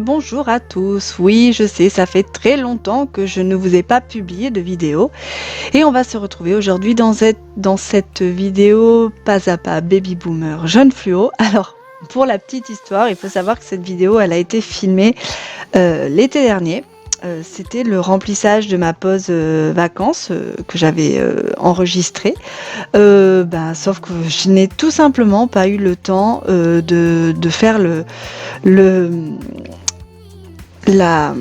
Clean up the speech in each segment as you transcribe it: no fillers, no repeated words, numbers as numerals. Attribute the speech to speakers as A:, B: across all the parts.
A: bonjour à tous. Oui, je sais, ça fait très longtemps que je ne vous ai pas publié de vidéo et on va se retrouver aujourd'hui dans cette vidéo pas à pas Baby Boomer Jeune Fluo. Alors, pour la petite histoire, il faut savoir que cette vidéo, elle a été filmée l'été dernier. C'était le remplissage de ma pause vacances que j'avais enregistrée. Sauf que je n'ai tout simplement pas eu le temps de faire le la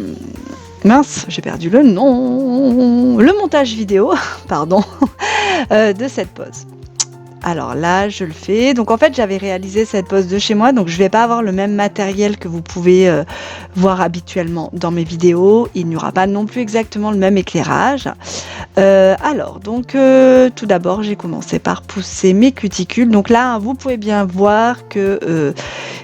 A: mince, j'ai perdu le nom, le montage vidéo, pardon, de cette pause. Alors là, je le fais. Donc en fait, j'avais réalisé cette pause de chez moi, donc je vais pas avoir le même matériel que vous pouvez voir habituellement dans mes vidéos. Il n'y aura pas non plus exactement le même éclairage. Tout d'abord, j'ai commencé par pousser mes cuticules. Donc là, vous pouvez bien voir que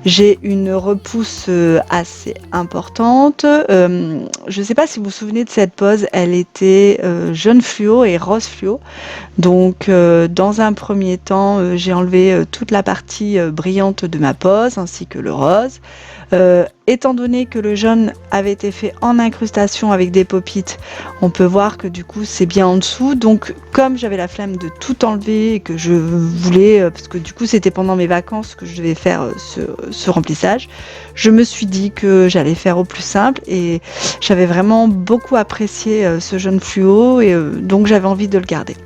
A: j'ai une repousse assez importante. Je ne sais pas si vous vous souvenez de cette pause, elle était jaune fluo et rose fluo. Donc dans un premier temps, j'ai enlevé toute la partie brillante de ma pose ainsi que le rose. Étant donné que le jaune avait été fait en incrustation avec des pop-it, on peut voir que du coup c'est bien en dessous. Donc comme j'avais la flemme de tout enlever et que je voulais, parce que du coup c'était pendant mes vacances que je devais faire ce remplissage, je me suis dit que j'allais faire au plus simple et j'avais vraiment beaucoup apprécié ce jaune fluo et donc j'avais envie de le garder.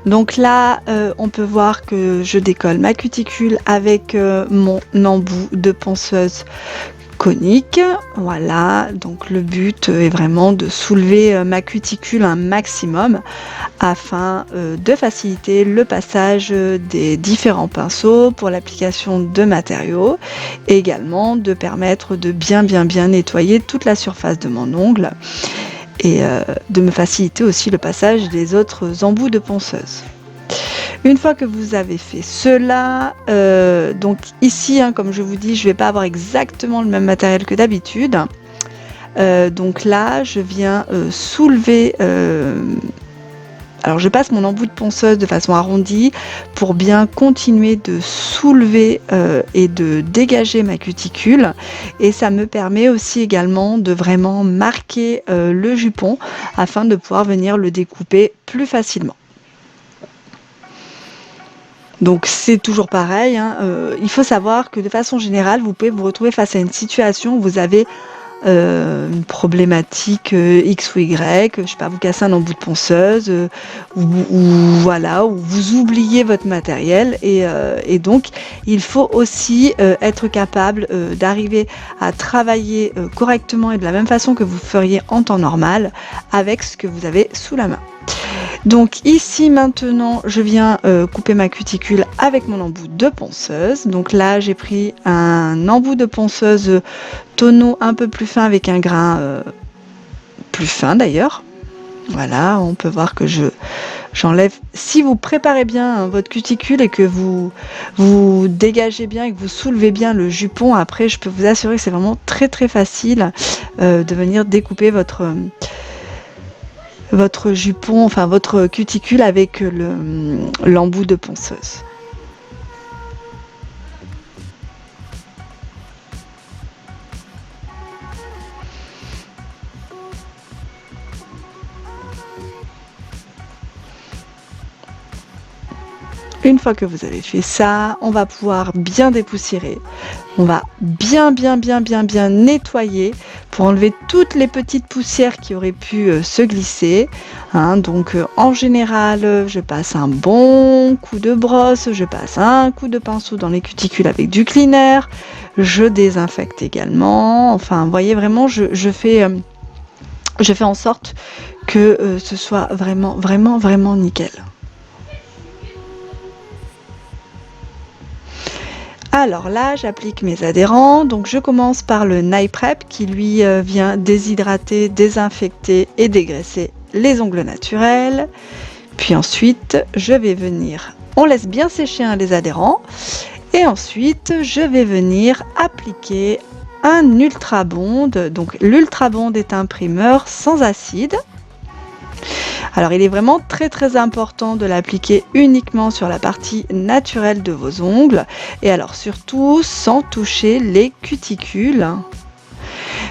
A: Donc là, on peut voir que je décolle ma cuticule avec mon embout de ponceuse conique. Voilà, donc le but est vraiment de soulever ma cuticule un maximum afin de faciliter le passage des différents pinceaux pour l'application de matériaux et également de permettre de bien nettoyer toute la surface de mon ongle et de me faciliter aussi le passage des autres embouts de ponceuse. Une fois que vous avez fait cela, donc ici, comme je vous dis, je ne vais pas avoir exactement le même matériel que d'habitude. Donc là, je viens soulever... alors je passe mon embout de ponceuse de façon arrondie pour bien continuer de soulever et de dégager ma cuticule, et ça me permet aussi également de vraiment marquer le jupon afin de pouvoir venir le découper plus facilement. Donc c'est toujours pareil, il faut savoir que de façon générale, vous pouvez vous retrouver face à une situation où vous avez une problématique X ou Y, je sais pas, vous cassez un embout de ponceuse, voilà, ou vous oubliez votre matériel, et donc il faut aussi être capable d'arriver à travailler correctement et de la même façon que vous feriez en temps normal avec ce que vous avez sous la main. Donc ici maintenant je viens couper ma cuticule avec mon embout de ponceuse. Donc là j'ai pris un embout de ponceuse tonneau un peu plus fin avec un grain plus fin d'ailleurs. Voilà, on peut voir que j'enlève. Si vous préparez bien votre cuticule et que vous dégagez bien et que vous soulevez bien le jupon, après je peux vous assurer que c'est vraiment très facile de venir découper votre jupon, enfin votre cuticule avec l'embout de ponceuse. Une fois que vous avez fait ça, on va pouvoir bien dépoussiérer. On va bien nettoyer pour enlever toutes les petites poussières qui auraient pu se glisser. Donc en général, je passe un bon coup de brosse, je passe un coup de pinceau dans les cuticules avec du cleaner, je désinfecte également. Enfin, vous voyez vraiment, je fais en sorte que ce soit vraiment nickel. Alors là, j'applique mes adhérents. Donc je commence par le Nail Prep qui lui vient déshydrater, désinfecter et dégraisser les ongles naturels. Puis ensuite, je vais venir, on laisse bien sécher les adhérents. Et ensuite, je vais venir appliquer un Ultra Bond. Donc l'Ultra Bond est un primeur sans acide. Alors il est vraiment très important de l'appliquer uniquement sur la partie naturelle de vos ongles, et alors surtout sans toucher les cuticules.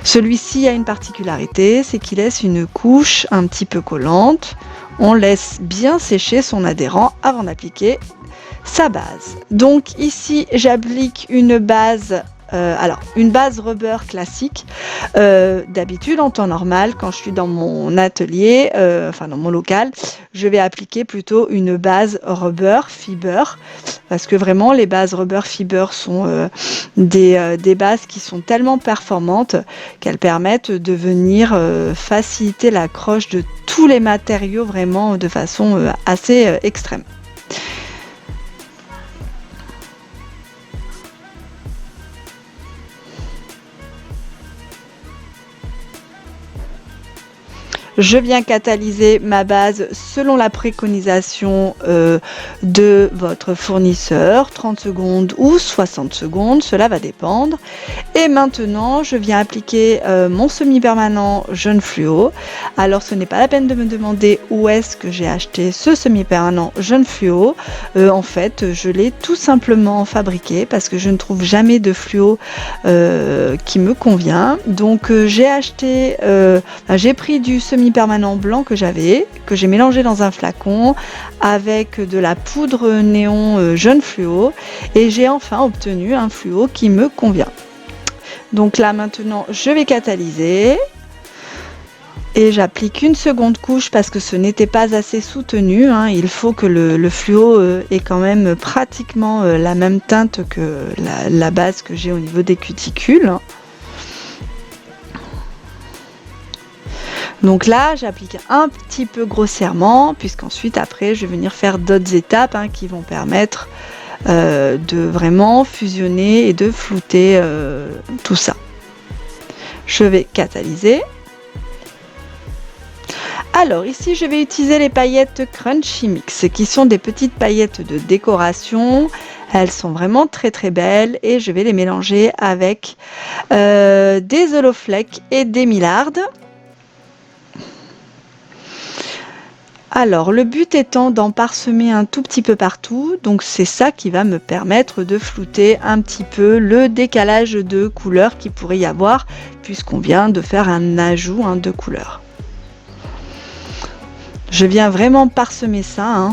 A: Celui-ci a une particularité, c'est qu'il laisse une couche un petit peu collante. On laisse bien sécher son adhérent avant d'appliquer sa base. Donc ici, j'applique une base, une base rubber classique. D'habitude, en temps normal, quand je suis dans mon atelier, dans mon local, je vais appliquer plutôt une base rubber fiber, parce que vraiment, les bases rubber fiber sont des bases qui sont tellement performantes qu'elles permettent de venir faciliter l'accroche de tous les matériaux vraiment de façon assez extrême. Je viens catalyser ma base selon la préconisation de votre fournisseur, 30 secondes ou 60 secondes, cela va dépendre. Et maintenant, je viens appliquer mon semi-permanent jaune fluo. Alors, ce n'est pas la peine de me demander où est-ce que j'ai acheté ce semi-permanent jaune fluo. En fait, je l'ai tout simplement fabriqué parce que je ne trouve jamais de fluo qui me convient. Donc, j'ai pris du semi-permanent blanc que j'ai mélangé dans un flacon avec de la poudre néon jaune fluo et j'ai enfin obtenu un fluo qui me convient. Donc là maintenant je vais catalyser et j'applique une seconde couche parce que ce n'était pas assez soutenu, hein. Il faut que le fluo ait quand même pratiquement la même teinte que la base que j'ai au niveau des cuticules. Donc là, j'applique un petit peu grossièrement, puisqu'ensuite, après, je vais venir faire d'autres étapes qui vont permettre de vraiment fusionner et de flouter tout ça. Je vais catalyser. Alors ici, je vais utiliser les paillettes Crunchy Mix, qui sont des petites paillettes de décoration. Elles sont vraiment très très belles et je vais les mélanger avec des Oloflex et des Millards. Alors, le but étant d'en parsemer un tout petit peu partout, donc c'est ça qui va me permettre de flouter un petit peu le décalage de couleurs qu'il pourrait y avoir, puisqu'on vient de faire un ajout de couleurs. Je viens vraiment parsemer ça.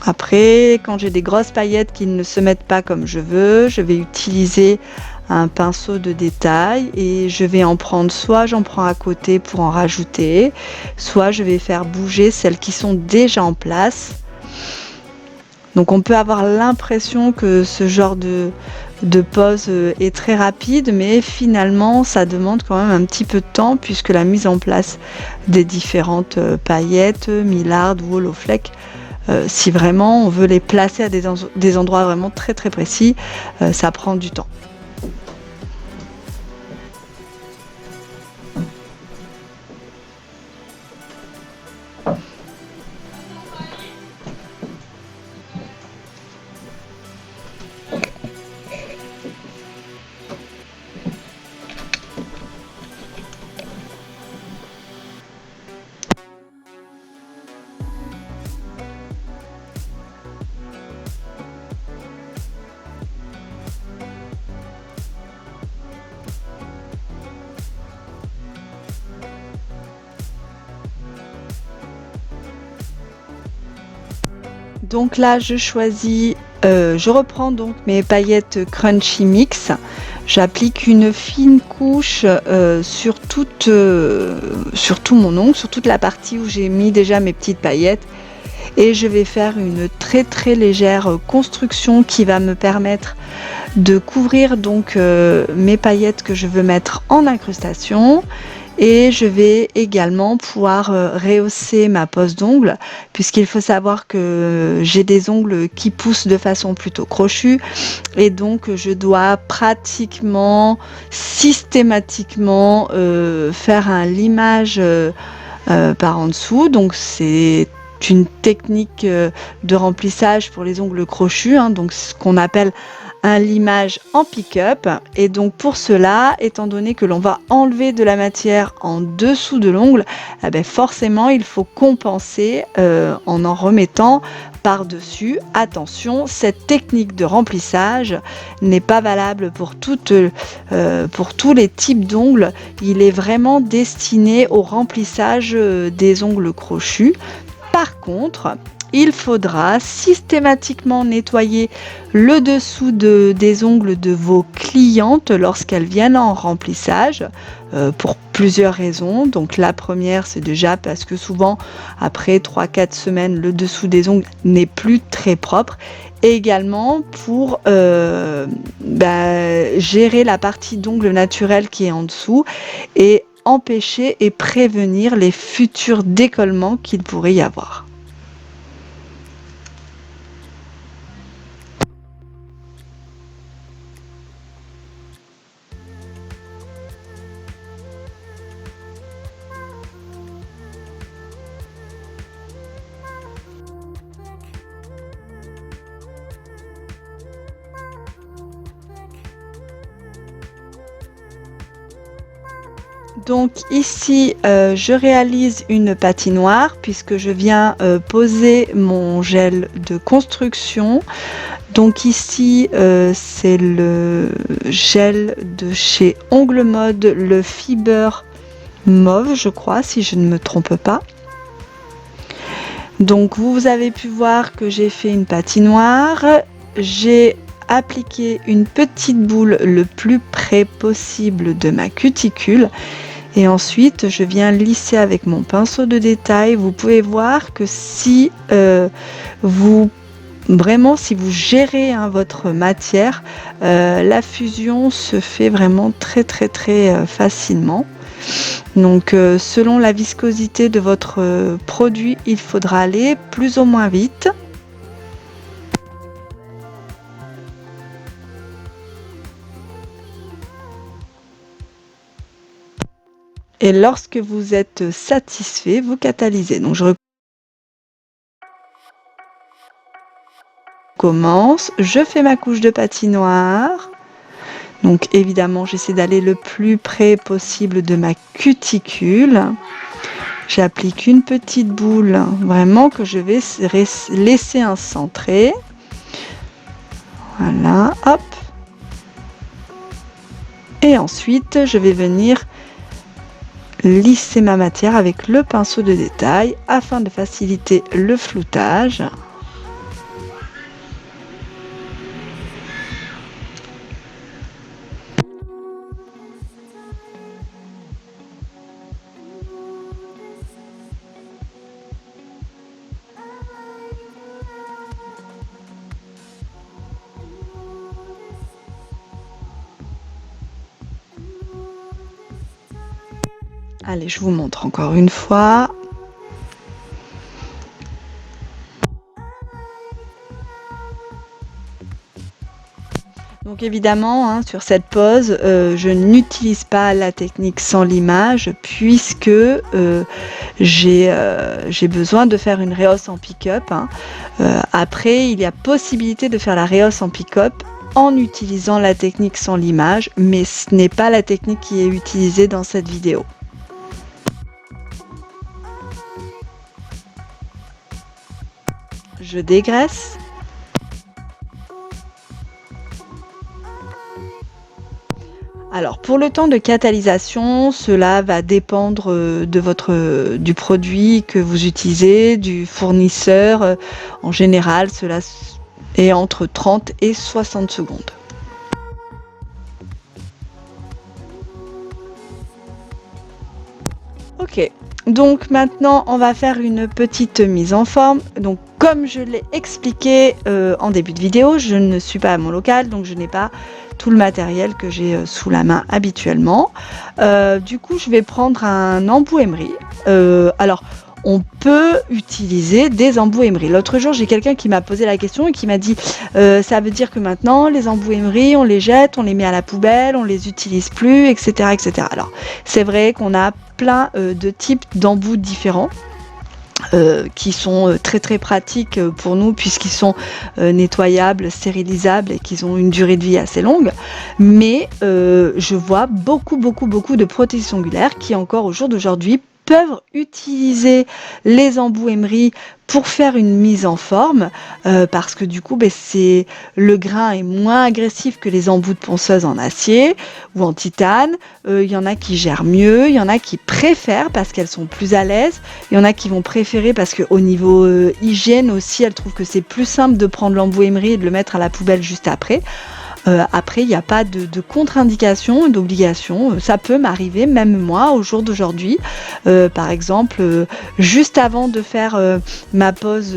A: Après, quand j'ai des grosses paillettes qui ne se mettent pas comme je veux, je vais utiliser un pinceau de détail et je vais en prendre, soit j'en prends à côté pour en rajouter, soit je vais faire bouger celles qui sont déjà en place. Donc on peut avoir l'impression que ce genre de pose est très rapide, mais finalement ça demande quand même un petit peu de temps puisque la mise en place des différentes paillettes, Millards ou Oloflex, si vraiment on veut les placer à des endroits vraiment très très précis, ça prend du temps. Donc là, je reprends donc mes paillettes Crunchy Mix. J'applique une fine couche sur tout mon ongle, sur toute la partie où j'ai mis déjà mes petites paillettes. Et je vais faire une très très légère construction qui va me permettre de couvrir donc mes paillettes que je veux mettre en incrustation. Et je vais également pouvoir rehausser ma pose d'ongles, puisqu'il faut savoir que j'ai des ongles qui poussent de façon plutôt crochue et donc je dois pratiquement systématiquement faire un limage par en dessous. Donc c'est une technique de remplissage pour les ongles crochus, donc ce qu'on appelle un limage en pick-up. Et donc pour cela, étant donné que l'on va enlever de la matière en dessous de l'ongle, eh ben forcément il faut compenser en remettant par-dessus. Attention, cette technique de remplissage n'est pas valable pour tous les types d'ongles. Il est vraiment destiné au remplissage des ongles crochus. Par contre, il faudra systématiquement nettoyer le dessous des ongles de vos clientes lorsqu'elles viennent en remplissage pour plusieurs raisons. Donc la première, c'est déjà parce que souvent après 3-4 semaines, le dessous des ongles n'est plus très propre. Et également pour gérer la partie d'ongle naturel qui est en dessous et empêcher et prévenir les futurs décollements qu'il pourrait y avoir. Donc ici, je réalise une patinoire puisque je viens poser mon gel de construction. Donc ici, c'est le gel de chez Ongle Mode, le Fiber Mauve, je crois, si je ne me trompe pas. Donc vous avez pu voir que j'ai fait une patinoire. J'ai appliqué une petite boule le plus près possible de ma cuticule. Et ensuite, je viens lisser avec mon pinceau de détail. Vous pouvez voir que si vous gérez votre matière, la fusion se fait vraiment très facilement. Donc selon la viscosité de votre produit, il faudra aller plus ou moins vite. Et lorsque vous êtes satisfait, vous catalysez. Donc je recommence, je fais ma couche de patinoire. Donc évidemment, j'essaie d'aller le plus près possible de ma cuticule. J'applique une petite boule, vraiment que je vais laisser incentrer. Voilà, hop. Et ensuite, je vais venir lisser ma matière avec le pinceau de détail afin de faciliter le floutage. Allez, je vous montre encore une fois. Donc évidemment, sur cette pose, je n'utilise pas la technique sans limage puisque j'ai besoin de faire une rehausse en pick-up. Après, il y a possibilité de faire la rehausse en pick-up en utilisant la technique sans limage, mais ce n'est pas la technique qui est utilisée dans cette vidéo. Je dégraisse. Alors pour le temps de catalysation, cela va dépendre du produit que vous utilisez, du fournisseur. En général, cela est entre 30 et 60 secondes. Ok, donc maintenant on va faire une petite mise en forme. Donc comme je l'ai expliqué en début de vidéo, je ne suis pas à mon local, donc je n'ai pas tout le matériel que j'ai sous la main habituellement. Du coup, je vais prendre un embout emery. Alors, on peut utiliser des embouts emery. L'autre jour, j'ai quelqu'un qui m'a posé la question et qui m'a dit ça veut dire que maintenant, les embouts emery, on les jette, on les met à la poubelle, on les utilise plus, etc. etc. Alors, c'est vrai qu'on a plein de types d'embouts différents. qui sont très très pratiques pour nous puisqu'ils sont nettoyables, stérilisables et qu'ils ont une durée de vie assez longue. Mais je vois beaucoup de prothésistes ongulaires qui encore au jour d'aujourd'hui peuvent utiliser les embouts Emery pour faire une mise en forme parce que du coup le grain est moins agressif que les embouts de ponceuse en acier ou en titane. Il y en a qui gèrent mieux, il y en a qui préfèrent parce qu'elles sont plus à l'aise, il y en a qui vont préférer parce qu'au niveau hygiène aussi, elles trouvent que c'est plus simple de prendre l'embout Emery et de le mettre à la poubelle juste après. Après, il n'y a pas de contre-indication, d'obligation. Ça peut m'arriver, même moi, au jour d'aujourd'hui. Par exemple, juste avant de faire ma pose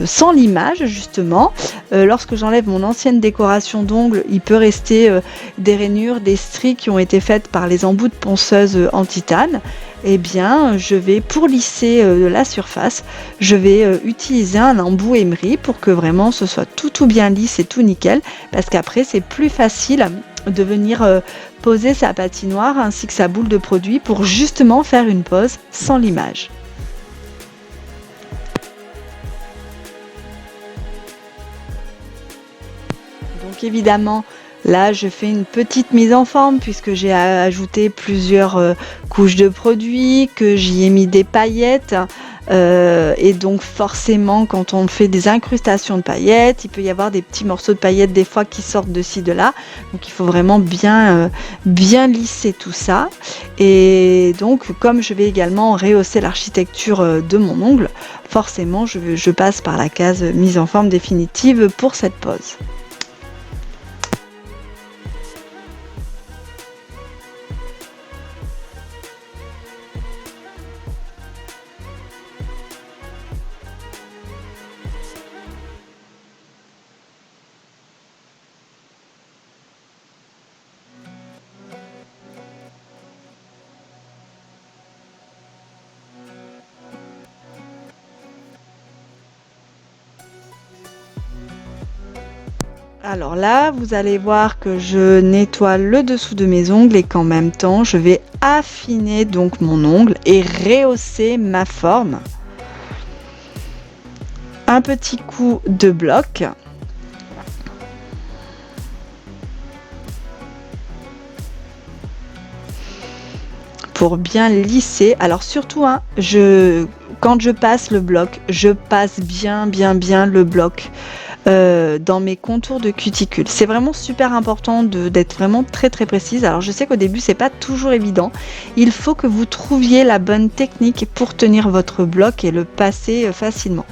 A: sans limage, justement, lorsque j'enlève mon ancienne décoration d'ongles, il peut rester des rainures, des stries qui ont été faites par les embouts de ponceuse en titane. Eh bien, je vais, pour lisser la surface, je vais utiliser un embout Emery pour que vraiment ce soit tout bien lisse et tout nickel, parce qu'après c'est plus facile de venir poser sa patinoire ainsi que sa boule de produit pour justement faire une pose sans limage. Donc évidemment, là, je fais une petite mise en forme puisque j'ai ajouté plusieurs couches de produits, que j'y ai mis des paillettes. Et donc forcément, quand on fait des incrustations de paillettes, il peut y avoir des petits morceaux de paillettes des fois qui sortent de ci, de là. Donc il faut vraiment bien lisser tout ça. Et donc comme je vais également rehausser l'architecture de mon ongle, forcément je passe par la case mise en forme définitive pour cette pose. Alors là, vous allez voir que je nettoie le dessous de mes ongles et qu'en même temps, je vais affiner donc mon ongle et rehausser ma forme. Un petit coup de bloc. Pour bien lisser. Alors surtout, hein, quand je passe le bloc, je passe bien le bloc dans mes contours de cuticule. C'est vraiment super important d'être vraiment très précise. Alors je sais qu'au début c'est pas toujours évident. Il faut que vous trouviez la bonne technique pour tenir votre bloc et le passer facilement.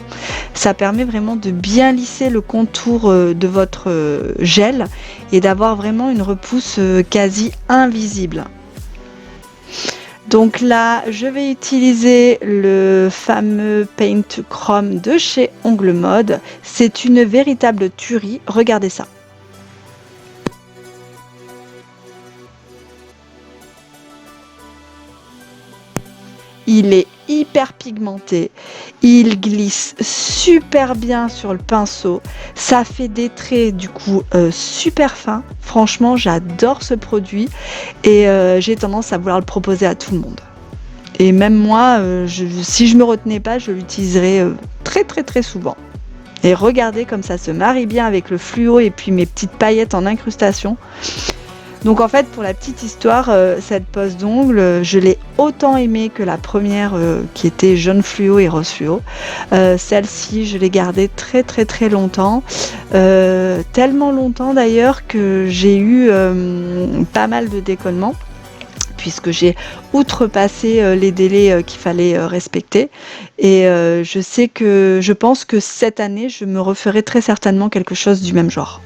A: Ça permet vraiment de bien lisser le contour de votre gel et d'avoir vraiment une repousse quasi invisible. Donc là, je vais utiliser le fameux Paint Chrome de chez Ongle Mode. C'est une véritable tuerie. Regardez ça. Il est hyper pigmenté, il glisse super bien sur le pinceau, ça fait des traits du coup super fins. Franchement, j'adore ce produit et j'ai tendance à vouloir le proposer à tout le monde. Et même moi, si je me retenais pas, je l'utiliserais très souvent. Et regardez comme ça se marie bien avec le fluo et puis mes petites paillettes en incrustation. Donc en fait, pour la petite histoire, cette pose d'ongle, je l'ai autant aimée que la première qui était jaune fluo et rose fluo. Celle-ci, je l'ai gardée très longtemps. Tellement longtemps d'ailleurs que j'ai eu pas mal de déconnements, puisque j'ai outrepassé les délais qu'il fallait respecter. Et je pense que cette année, je me referai très certainement quelque chose du même genre.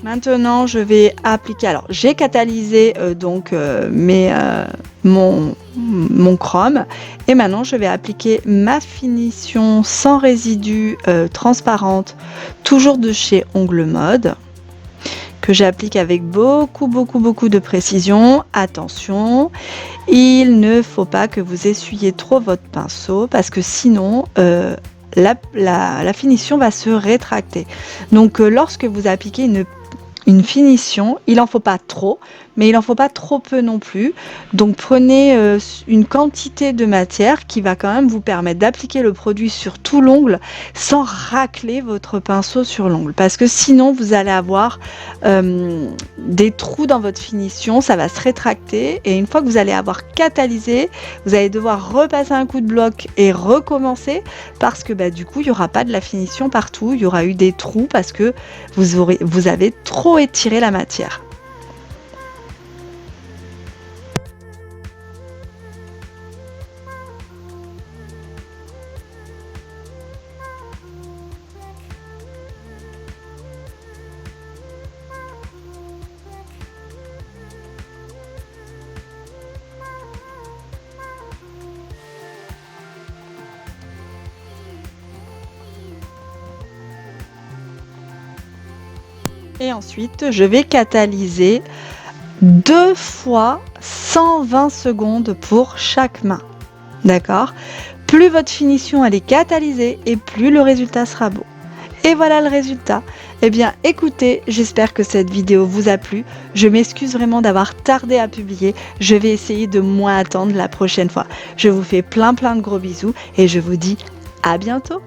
A: Maintenant, je vais appliquer. Alors, j'ai catalysé mon chrome et maintenant je vais appliquer ma finition sans résidus transparente, toujours de chez Ongles Mode, que j'applique avec beaucoup de précision. Attention, il ne faut pas que vous essuyez trop votre pinceau parce que sinon la finition va se rétracter. Donc lorsque vous appliquez une finition, il n'en faut pas trop, mais il n'en faut pas trop peu non plus. Donc prenez une quantité de matière qui va quand même vous permettre d'appliquer le produit sur tout l'ongle sans racler votre pinceau sur l'ongle. Parce que sinon, vous allez avoir des trous dans votre finition, ça va se rétracter. Et une fois que vous allez avoir catalysé, vous allez devoir repasser un coup de bloc et recommencer parce que du coup, il n'y aura pas de la finition partout. Il y aura eu des trous parce que vous avez trop étiré la matière. Et ensuite, je vais catalyser 2 fois 120 secondes pour chaque main. D'accord? Plus votre finition elle est catalysée et plus le résultat sera beau. Et voilà le résultat. Eh bien, écoutez, j'espère que cette vidéo vous a plu. Je m'excuse vraiment d'avoir tardé à publier. Je vais essayer de moins attendre la prochaine fois. Je vous fais plein de gros bisous et je vous dis à bientôt.